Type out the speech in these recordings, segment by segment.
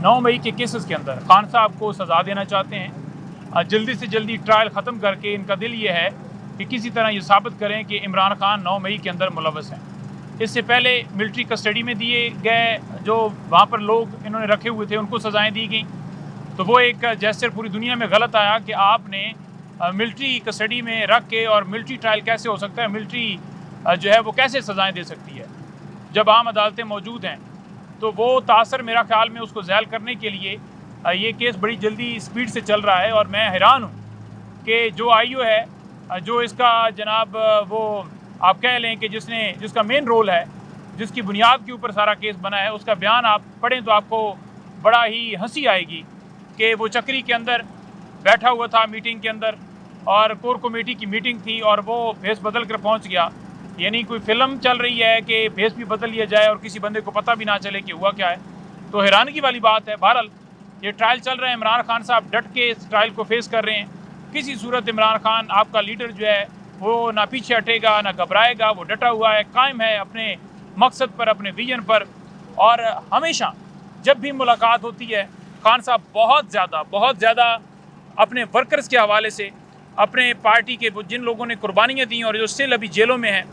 9 मई के केसेस के अंदर खान साहब को सज़ा देना चाहते हैं। जल्दी से जल्दी ट्रायल ख़त्म करके इनका दिल ये है कि किसी तरह ये साबित करें कि इमरान खान 9 मई के अंदर मुलव्वस हैं। इससे पहले मिलिट्री कस्टडी में दिए गए जो वहाँ पर लोग इन्होंने रखे हुए थे उनको सज़ाएँ दी गई। तो वो एक जेस्चर पूरी दुनिया में गलत आया कि आपने मिलिट्री कस्टडी में रख के, और मिलिट्री ट्रायल कैसे हो सकता है, मिलिट्री जो है वो कैसे सज़ाएँ दे सकती है जब आम अदालतें मौजूद हैं। तो वो तासर मेरा ख्याल में उसको ज़ैल करने के लिए ये केस बड़ी जल्दी स्पीड से चल रहा है। और मैं हैरान हूँ कि जो आईओ है, जो इसका जनाब वो आप कह लें कि जिसका मेन रोल है, जिसकी बुनियाद के ऊपर सारा केस बना है, उसका बयान आप पढ़ें तो आपको बड़ा ही हंसी आएगी कि वो चक्री के अंदर बैठा हुआ था मीटिंग के अंदर, और कोर कमेटी की मीटिंग थी और वो भेस बदल कर पहुँच गया। यानी कोई फिल्म चल रही है कि भेस भी बदल लिया जाए और किसी बंदे को पता भी ना चले कि हुआ क्या है। तो हैरानगी वाली बात है। बहरहाल ये ट्रायल चल रहे हैं, इमरान खान साहब डट के इस ट्रायल को फेस कर रहे हैं। किसी सूरत इमरान खान आपका लीडर जो है वो ना पीछे हटेगा ना घबराएगा, वो डटा हुआ है, कायम है अपने मकसद पर, अपने विजन पर। और हमेशा जब भी मुलाकात होती है खान साहब बहुत ज़्यादा अपने वर्कर्स के हवाले से, अपने पार्टी के जिन लोगों ने कुर्बानियाँ दी और जो स्टिल अभी जेलों में हैं,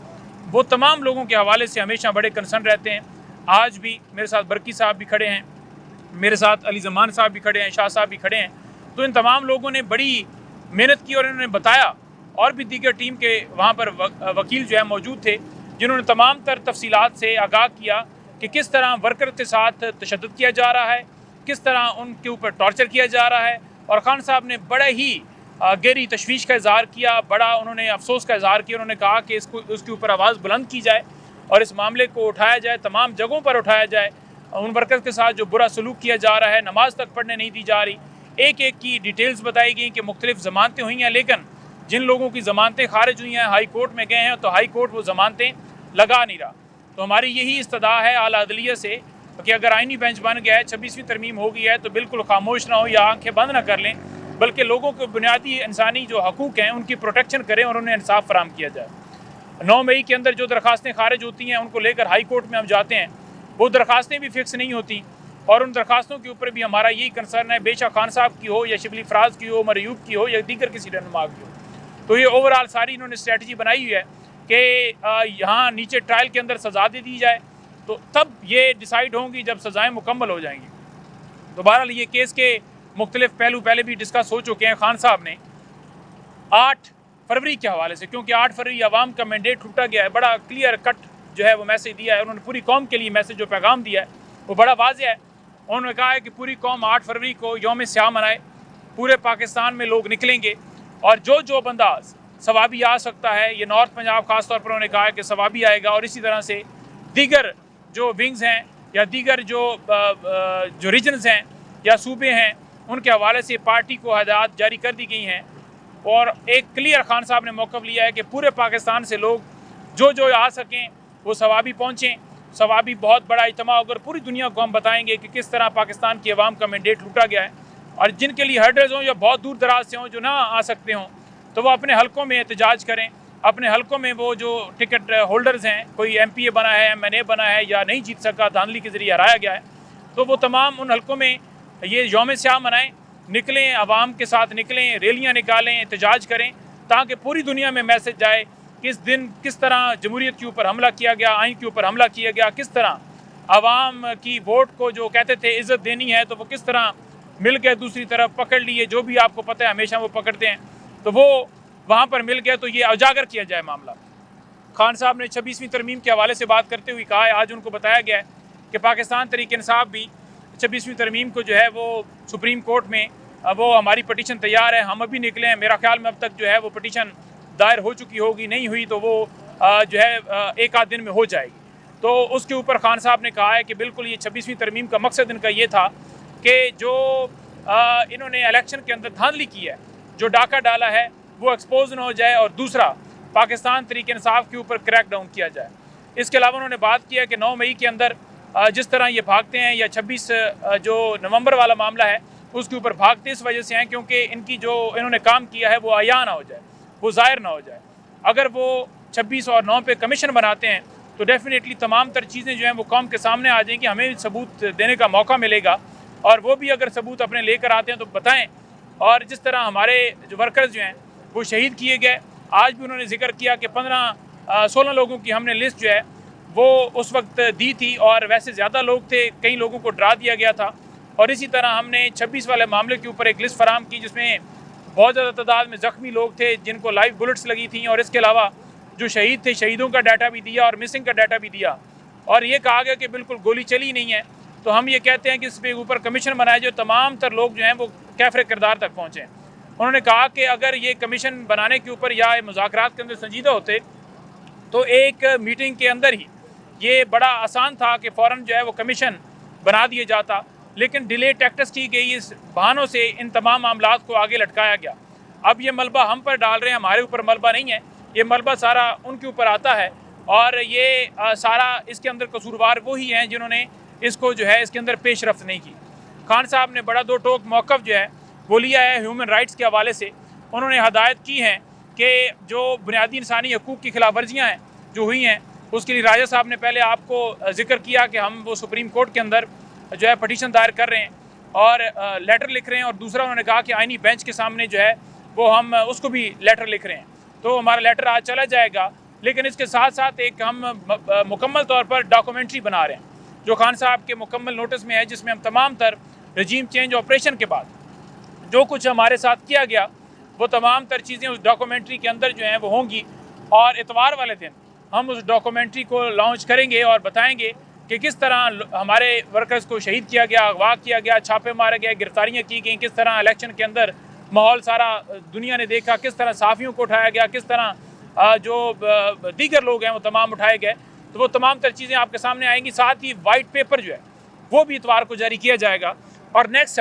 वो तमाम लोगों के हवाले से हमेशा बड़े कंसर्न रहते हैं। आज भी मेरे साथ बरकी साहब भी खड़े हैं, मेरे साथ अली ज़मान साहब भी खड़े हैं, शाह साहब भी खड़े हैं। तो इन तमाम लोगों ने बड़ी मेहनत की और इन्होंने बताया, और भी दीगर टीम के वहाँ पर वकील जो है मौजूद थे, जिन्होंने तमाम तर तफसीलात से आगाह किया कि किस तरह वर्कर के साथ तशद्दुद किया जा रहा है, किस तरह उनके ऊपर टॉर्चर किया जा रहा है। और खान साहब ने बड़े ही गहरी तशवीश का इज़हार किया, बड़ा उन्होंने अफसोस का इज़हार किया। उन्होंने कहा कि उसके ऊपर आवाज़ बुलंद की जाए और इस मामले को उठाया जाए, तमाम जगहों पर उठाया जाए। उन वर्कर्स के साथ जो बुरा सलूक किया जा रहा है, नमाज तक पढ़ने नहीं दी जा रही, एक एक की डिटेल्स बताई गई कि मुख्तलिफ ज़मानतें हुई हैं, लेकिन जिन लोगों की ज़मानतें खारिज हुई हैं, हाई कोर्ट में गए हैं, तो हाई कोर्ट वो ज़मानतें लगा नहीं रहा। तो हमारी यही इस्तदा है आला अदलिया से कि अगर आइनी बेंच बन गया है, 26वीं तरमीम हो गई है, तो बिल्कुल खामोश ना हो या आंखें बंद ना कर लें, बल्कि लोगों के बुनियादी इंसानी जो हकूक़ हैं उनकी प्रोटेक्शन करें और उन्हें इंसाफ फराम किया जाए। 9 मई के अंदर जो दरखास्तें खारिज होती हैं उनको लेकर हाई कोर्ट में हम जाते हैं, वो दरखास्तें भी फिक्स नहीं होती, और उन दरखास्तों के ऊपर भी हमारा यही कंसर्न है, बेशक खान साहब की हो या शिबली फराज की हो, मरयूब की हो या दीगर किसी रहनुमा की हो। तो ये ओवरऑल सारी इन्होंने स्ट्रेटजी बनाई हुई है कि यहाँ नीचे ट्रायल के अंदर सज़ा दे दी जाए, तो तब ये डिसाइड होंगी जब सज़ाएँ मुकम्मल हो जाएंगी। तो बहरहाल ये केस के मुख्तलिफ पहलू पहले भी डिस्कस हो चुके हैं। खान साहब ने 8 फरवरी के हवाले से, क्योंकि 8 फरवरी अवाम का मैंडेट टूटा गया है, बड़ा क्लियर कट जो है वो मैसेज दिया है उन्होंने, पूरी कौम के लिए मैसेज जो पैगाम दिया है वो बड़ा वाज़ेह है। उन्होंने कहा है कि पूरी कौम 8 फरवरी को यौम स्याह मनाए, पूरे पाकिस्तान में लोग निकलेंगे और जो बंदा सवाबी आ सकता है, ये नॉर्थ पंजाब ख़ास तौर पर उन्होंने कहा है कि सवाबी आएगा, और इसी तरह से दीगर जो विंग्स हैं या दीगर जो रीजन्स हैं या सूबे हैं, उनके हवाले से पार्टी को हदायत जारी कर दी गई हैं। और एक क्लियर खान साहब ने मौक़िफ़ लिया है कि पूरे पाकिस्तान से लोग जो आ सकें वो सवाबी पहुँचें। सवाबी बहुत बड़ा इज्तिमा होकर पूरी दुनिया को हम बताएंगे कि किस तरह पाकिस्तान की आवाम का मैंडेट लूटा गया है, और जिनके लिए हर्डर्स हों या बहुत दूर दराज से हों, जो ना आ सकते हों, तो वो अपने हलकों में एहतजाज करें। अपने हलकों में वो जो टिकट होल्डर्स हैं, कोई MPA बना है, MNA बना है या नहीं जीत सका, धांधली के ज़रिए हराया गया है, तो वो तमाम उन हलकों में ये यौम स्याह मनाएं, निकलें, आवाम के साथ निकलें, रैलियाँ निकालें, एहतजाज करें, ताकि पूरी दुनिया में मैसेज जाए किस दिन किस तरह जमहूरियत के ऊपर हमला किया गया, आइन के ऊपर हमला किया गया, किस तरह आवाम की वोट को जो कहते थे इज़्ज़त देनी है, तो वो किस तरह मिल गए, दूसरी तरफ पकड़ लिए, जो भी आपको पता है हमेशा वो पकड़ते हैं, तो वो वहाँ पर मिल गए, तो ये उजागर किया जाए मामला। खान साहब ने 26वीं तरमीम के हवाले से बात करते हुए कहा है, आज उनको बताया गया है कि पाकिस्तान तहरीक-ए-इंसाफ भी 26वीं तरमीम को जो है वो सुप्रीम कोर्ट में वो हमारी पटिशन तैयार है, हम अभी निकले हैं। मेरा ख्याल में अब तक जो है वो पटिशन दायर हो चुकी होगी, नहीं हुई तो वो जो है एक आध दिन में हो जाएगी। तो उसके ऊपर खान साहब ने कहा है कि बिल्कुल ये 26वीं तरमीम का मकसद इनका ये था कि जो इन्होंने इलेक्शन के अंदर धांधली की है, जो डाका डाला है, वो एक्सपोज न हो जाए, और दूसरा पाकिस्तान तहरीक-ए-इंसाफ के ऊपर क्रैक डाउन किया जाए। इसके अलावा उन्होंने बात किया कि 9 मई के अंदर जिस तरह ये भागते हैं, या 26 जो नवंबर वाला मामला है उसके ऊपर भागते इस वजह से हैं क्योंकि इनकी जो इन्होंने काम किया है वो आया ना हो जाए, वो ज़ाहिर ना हो जाए। अगर वो 26 और 9 पे कमीशन बनाते हैं तो डेफिनेटली तमाम तर चीज़ें जो हैं वो कौम के सामने आ जाएंगी, हमें सबूत देने का मौका मिलेगा। और वो भी अगर सबूत अपने लेकर आते हैं तो बताएं। और जिस तरह हमारे जो वर्कर्स जो हैं वो शहीद किए गए, आज भी उन्होंने जिक्र किया कि 16 लोगों की हमने लिस्ट जो है वो उस वक्त दी थी और वैसे ज़्यादा लोग थे, कई लोगों को डरा दिया गया था। और इसी तरह हमने 26 वाले मामले के ऊपर एक लिस्ट फराहम की जिसमें बहुत ज़्यादा तादाद में ज़ख्मी लोग थे जिनको लाइव बुलेट्स लगी थी, और इसके अलावा जो शहीद थे शहीदों का डाटा भी दिया और मिसिंग का डाटा भी दिया। और ये कहा गया कि बिल्कुल गोली चली नहीं है। तो हम ये कहते हैं कि इस पे ऊपर कमीशन बनाए जो तमाम तर लोग जो हैं वो कैफरे किरदार तक पहुँचे। उन्होंने कहा कि अगर ये कमीशन बनाने के ऊपर या मुज़ाकरात के अंदर संजीदा होते तो एक मीटिंग के अंदर ही ये बड़ा आसान था कि फ़ौरन जो है वो कमीशन बना दिया जाता, लेकिन डिले टैक्टिक्स की गई, इस बहानों से इन तमाम मामलात को आगे लटकाया गया। अब ये मलबा हम पर डाल रहे हैं, हमारे ऊपर मलबा नहीं है, ये मलबा सारा उनके ऊपर आता है और ये सारा इसके अंदर कसूरवार वही हैं जिन्होंने इसको जो है इसके अंदर पेशरफ्त नहीं की। खान साहब ने बड़ा दो टोक मौक़िफ़ जो है वो लिया है ह्यूमन राइट्स के हवाले से। उन्होंने हदायत की है कि जो बुनियादी इंसानी हकूक़ की खिलाफ वर्जियाँ हैं जो हुई हैं उसके लिए राजा साहब ने पहले आपको जिक्र किया कि हम वो सुप्रीम कोर्ट के अंदर जो है पटिशन दायर कर रहे हैं और लेटर लिख रहे हैं, और दूसरा उन्होंने कहा कि आईनी बेंच के सामने जो है वो हम उसको भी लेटर लिख रहे हैं। तो हमारा लेटर आज चला जाएगा, लेकिन इसके साथ साथ एक हम मुकम्मल तौर पर डॉक्यूमेंट्री बना रहे हैं जो खान साहब के मुकम्मल नोटिस में है, जिसमें हम तमाम तर रजीम चेंज ऑपरेशन के बाद जो कुछ हमारे साथ किया गया वो तमाम तर चीज़ें उस डॉक्यूमेंट्री के अंदर जो हैं वो होंगी। और इतवार वाले दिन हम उस डॉक्यूमेंट्री को लॉन्च करेंगे और बताएंगे कि किस तरह हमारे वर्कर्स को शहीद किया गया, अगवा किया गया, छापे मारे गए, गिरफ्तारियाँ की गई, किस तरह इलेक्शन के अंदर माहौल सारा दुनिया ने देखा, किस तरह साफ़ियों को उठाया गया, किस तरह जो दीगर लोग हैं वो तमाम उठाए गए। तो वो तमाम तर चीज़ें आपके सामने आएंगी। साथ ही वाइट पेपर जो है वो भी इतवार को जारी किया जाएगा। और नेक्स्ट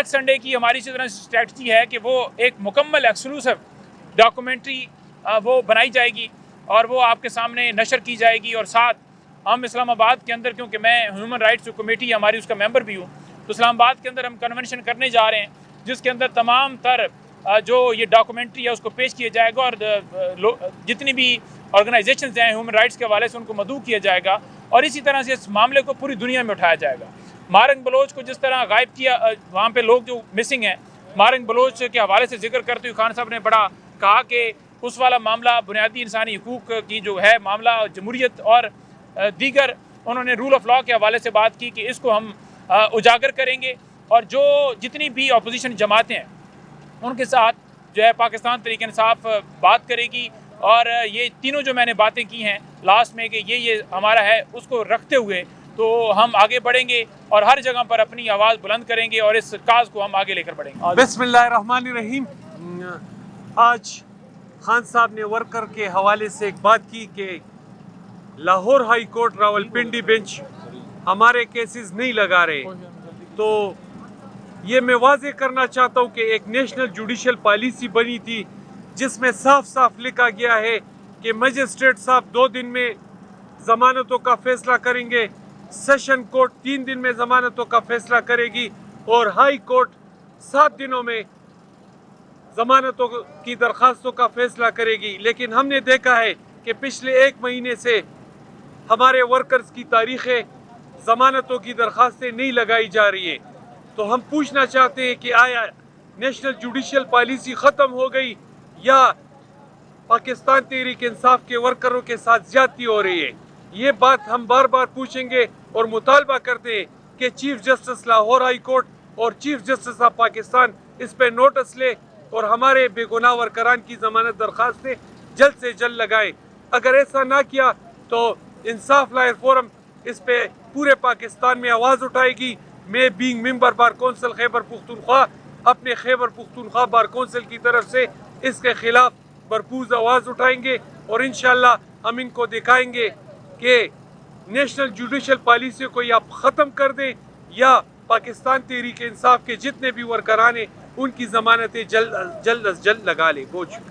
संडे की हमारी इसी तरह स्ट्रैटजी है कि वो एक मुकम्मल एक्सक्लूसिव डॉक्यूमेंट्री वो बनाई जाएगी और वो आपके सामने नशर की जाएगी। और साथ हम इस्लामाबाद के अंदर, क्योंकि मैं ह्यूमन राइट्स जो कमेटी हमारी उसका मेंबर भी हूँ, तो इस्लामाबाद के अंदर हम कन्वेंशन करने जा रहे हैं जिसके अंदर तमाम तर जो ये डॉक्यूमेंट्री है उसको पेश किया जाएगा और जितनी भी ऑर्गेनाइजेशंस हैं ह्यूमन राइट्स के हवाले से उनको मदऊ किया जाएगा और इसी तरह से इस मामले को पूरी दुनिया में उठाया जाएगा। मारंग बलोच को जिस तरह गायब किया, वहाँ पे लोग जो मिसिंग हैं, मारंग बलोच के हवाले से जिक्र करते हुए खान साहब ने बड़ा कहा कि उस वाला मामला बुनियादी इंसानी हकूक़ की जो है मामला, जमहूरियत और दीगर, उन्होंने रूल ऑफ लॉ के हवाले से बात की कि इसको हम उजागर करेंगे और जो जितनी भी अपोजिशन जमातें हैं उनके साथ जो है पाकिस्तान तहरीक इंसाफ बात करेगी। और ये तीनों जो मैंने बातें की हैं लास्ट में कि ये हमारा है, उसको रखते हुए तो हम आगे बढ़ेंगे और हर जगह पर अपनी आवाज़ बुलंद करेंगे और इस काज को हम आगे लेकर बढ़ेंगे। बिस्मिल्लाहिर्रहमानिर्रहीम। आज खान साहब ने वर्कर के हवाले से एक बात की कि Lahore high court Rawalpindi bench हमारे केसेस नहीं लगा रहे। तो ये मैं वाज़ेह करना चाहता हूँ कि एक नेशनल जुडिशल पॉलिसी बनी थी जिसमें साफ साफ लिखा गया है कि मजिस्ट्रेट साहब 2 दिन में ज़मानतों का फैसला करेंगे, सेशन कोर्ट 3 दिन में ज़मानतों का फैसला करेगी और हाई कोर्ट 7 दिनों में ज़मानतों की दरख्वास्तों का फैसला करेगी। लेकिन हमने देखा है कि पिछले 1 महीने से हमारे वर्कर्स की तारीखें ज़मानतों की दरख्वास्तें नहीं लगाई जा रही है। तो हम पूछना चाहते हैं कि आया नेशनल जुडिशल पॉलिसी ख़त्म हो गई या पाकिस्तान तहरीक इंसाफ के वर्करों के साथ ज्यादती हो रही है? ये बात हम बार बार पूछेंगे और मुतालबा करते हैं कि chief justice Lahore high court और चीफ जस्टिस ऑफ पाकिस्तान इस पर नोटिस ले और हमारे बेगुनाह वर्करान की ज़मानत दरख्वास्तें जल्द से जल्द लगाए। अगर ऐसा ना किया तो इंसाफ लायर फोरम इस पे पूरे पाकिस्तान में आवाज़ उठाएगी। मैं being member bar council Khyber Pakhtunkhwa अपने खैबर पुख्तूनख्वा बार कौंसिल की तरफ से इसके खिलाफ भरपूर आवाज़ उठाएंगे और इंशाअल्लाह हम इनको दिखाएंगे कि नेशनल जुडिशल पॉलिसी को या ख़त्म कर दें या पाकिस्तान तहरीक इंसाफ के जितने भी वर्करान हैं उनकी ज़मानतें जल्द अज जल्द लगा लें। बहुत शुक्रिया।